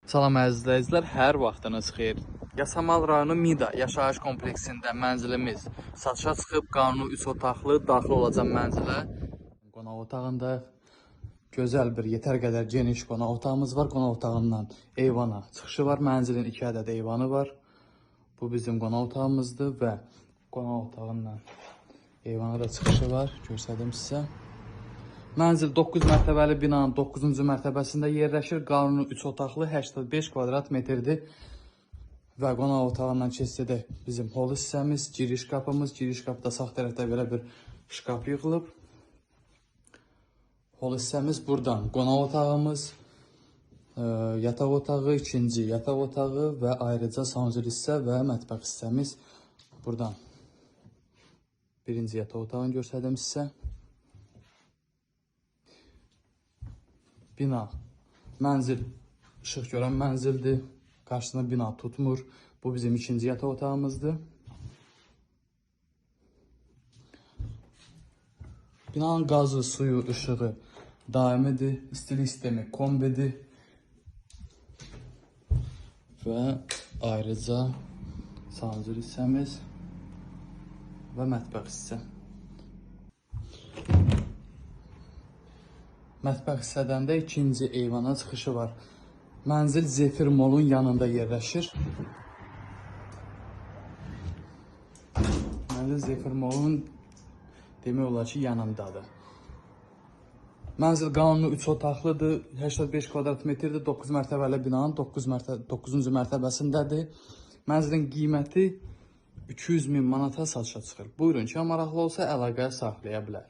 Salam əziz izləyicilər, hər vaxtınız xeyir. Yasamal rayonu Mida yaşayış kompleksində mənzilimiz satışa çıxıb, qanuni 3 otaqlı daxil olacaq mənzilə. Qonaq otağında gözəl bir yetər qədər geniş qonaq otağımız var. Qonaq otağından eyvana çıxışı var. Mənzilin 2 ədəd eyvanı var. Bu bizim qonaq otağımızdır və qonaq otağından eyvana da çıxışı var. Göstərdim sizə. Mənzil 9 mərtəbəli binanın 9-cu mərtəbəsində yerləşir. Qanuni 3 otaqlı 85 kvadrat metrdir. Və qonaq otağından keçsək bizim hol hissəmiz, giriş qapımız. Giriş qapıda sağ tərəfdə belə bir şkaf yığılıb. Hol hissəmiz buradan. Qonaq otağımız, yataq otağı, ikinci yataq otağı və ayrıca sancır hissə və mətbəx hissəmiz buradan. Birinci yataq otağını göstərdim sizə. Bina, mənzil, işıq görən mənzildir. Qarşısında bina tutmur. Bu bizim ikinci yataq otağımızdır. Binanın qazı, suyu, işığı daimidir. İstilik sistemi kombidir. Və ayrıca sancır hissəmiz və mətbəx hissə. Mətbəx hissədən də ikinci eyvana çıxışı var. Mənzil Zefir Molun yanında yerləşir. Mənzil Zefir Molun demək olar ki yanındadır. Mənzil qanuni 3 otaqlıdır. 85 kvadrat metrdir. 9 mərtəbəli binanın 9-cu mərtəbəsindədir. Mənzilin qiyməti 200.000 manata satışa çıxır. Buyurun ki, maraqlı olsa əlaqə saxlaya bilər.